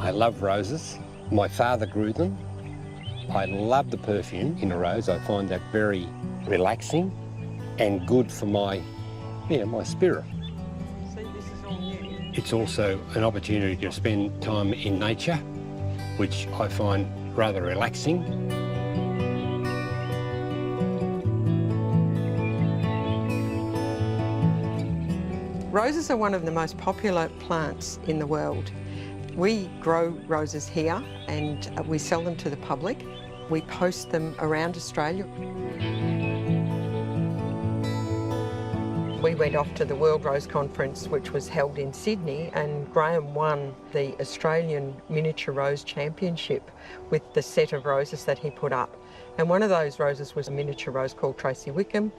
I love roses. My father grew them. I love the perfume in a rose. I find that very relaxing and good for my spirit. See, this is all new. It's also an opportunity to spend time in nature, which I find rather relaxing. Roses are one of the most popular plants in the world. We grow roses here and we sell them to the public. We post them around Australia. We went off to the World Rose Conference, which was held in Sydney, and Graham won the Australian Miniature Rose Championship with the set of roses that he put up. And one of those roses was a miniature rose called Tracy Wickham.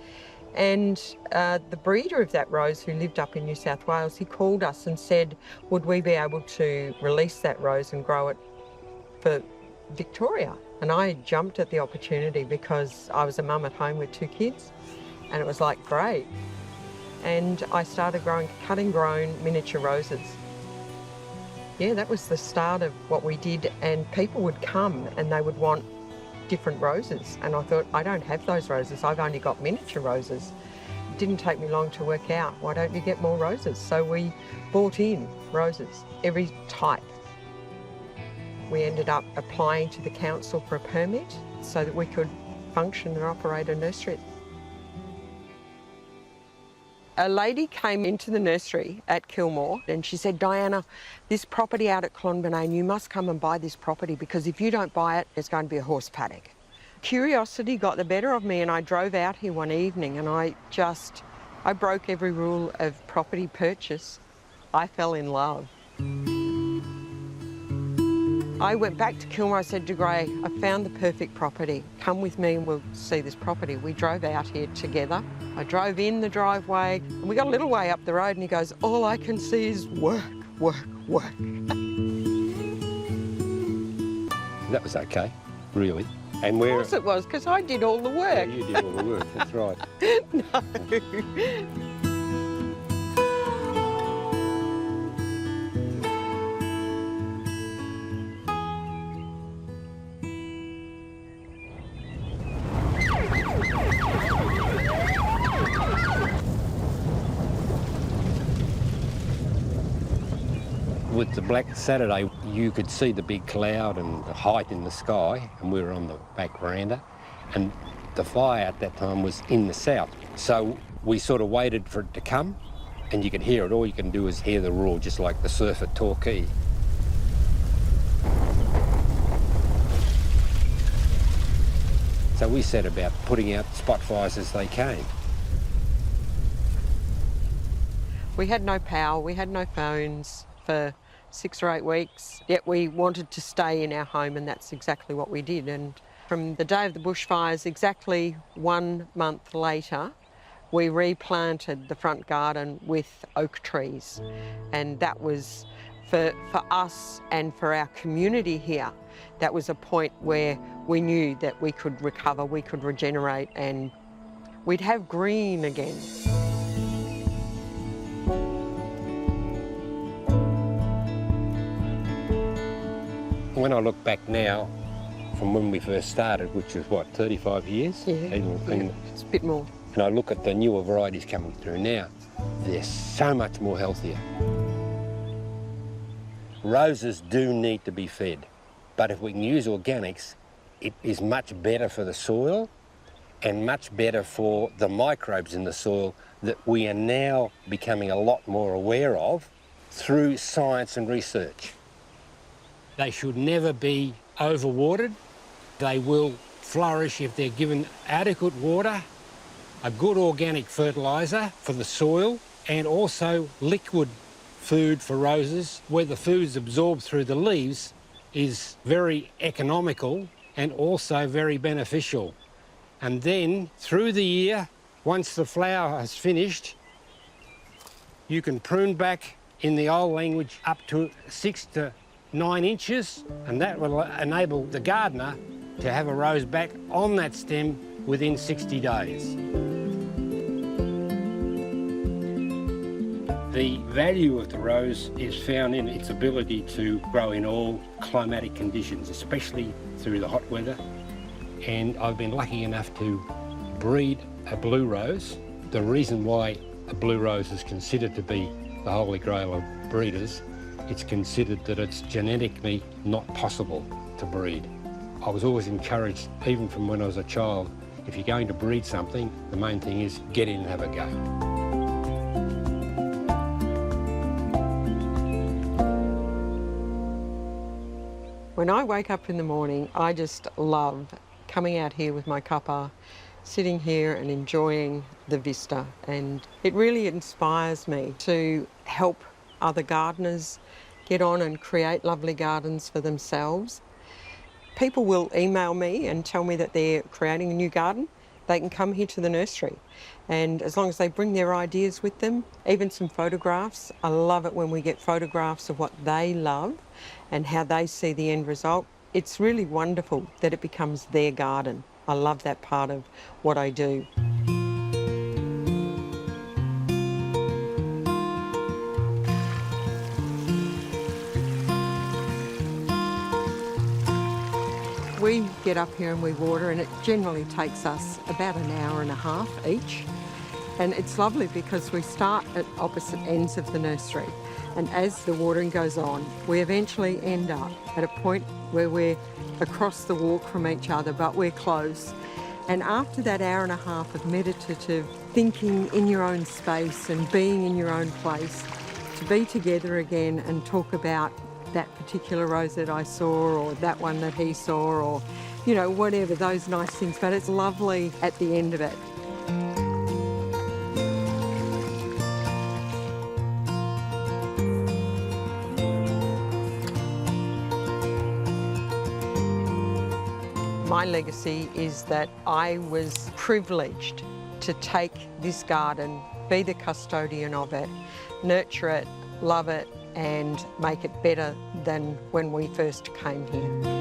And the breeder of that rose, who lived up in New South Wales, he called us and said, would we be able to release that rose and grow it for Victoria? And I jumped at the opportunity because I was a mum at home with 2 kids, and it was like, great. And I started growing cutting-grown miniature roses. Yeah, that was the start of what we did, and people would come and they would want different roses, and I thought, I don't have those roses, I've only got miniature roses. It didn't take me long to work out, why don't you get more roses? So we bought in roses, every type. We ended up applying to the council for a permit so that we could function and operate a nursery. A lady came into the nursery at Kilmore and she said, Diana, this property out at Clonbinane, you must come and buy this property because if you don't buy it, there's going to be a horse paddock. Curiosity got the better of me and I drove out here one evening and I broke every rule of property purchase. I fell in love. I went back to Kilmore, I said to Gray, I found the perfect property. Come with me and we'll see this property. We drove out here together. I drove in the driveway and we got a little way up the road and he goes, all I can see is work, work, work. That was okay, really. And of course it was, because I did all the work. Yeah, you did all the work, that's right. No. With the Black Saturday, you could see the big cloud and the height in the sky, and we were on the back veranda, and the fire at that time was in the south. So we sort of waited for it to come, and you could hear it. All you can do is hear the roar, just like the surf at Torquay. So we set about putting out spot fires as they came. We had no power, we had no phones for 6 or 8 weeks, yet we wanted to stay in our home, and that's exactly what we did. And from the day of the bushfires, exactly 1 month later, we replanted the front garden with oak trees. And that was, for us and for our community here, that was a point where we knew that we could recover, we could regenerate, and we'd have green again. When I look back now, from when we first started, which was what, 35 years? Yeah, it's a bit more. And I look at the newer varieties coming through now, they're so much more healthier. Roses do need to be fed, but if we can use organics, it is much better for the soil and much better for the microbes in the soil that we are now becoming a lot more aware of through science and research. They should never be overwatered. They will flourish if they're given adequate water, a good organic fertiliser for the soil, and also liquid food for roses, where the food's absorbed through the leaves, is very economical and also very beneficial. And then through the year, once the flower has finished, you can prune back, in the old language, up to 6 to 9 inches, and that will enable the gardener to have a rose back on that stem within 60 days. The value of the rose is found in its ability to grow in all climatic conditions, especially through the hot weather. And I've been lucky enough to breed a blue rose. The reason why a blue rose is considered to be the holy grail of breeders, it's considered that it's genetically not possible to breed. I was always encouraged, even from when I was a child, if you're going to breed something, the main thing is get in and have a go. When I wake up in the morning, I just love coming out here with my cuppa, sitting here and enjoying the vista. And it really inspires me to help other gardeners get on and create lovely gardens for themselves. People will email me and tell me that they're creating a new garden. They can come here to the nursery, and as long as they bring their ideas with them, even some photographs. I love it when we get photographs of what they love and how they see the end result. It's really wonderful that it becomes their garden. I love that part of what I do. We get up here and we water, and it generally takes us about an hour and a half each. And it's lovely because we start at opposite ends of the nursery, and as the watering goes on, we eventually end up at a point where we're across the walk from each other, but we're close. And after that hour and a half of meditative thinking in your own space and being in your own place, to be together again and talk about that particular rose that I saw, or that one that he saw, or, you know, whatever, those nice things. But it's lovely at the end of it. My legacy is that I was privileged to take this garden, be the custodian of it, nurture it, love it, and make it better than when we first came here.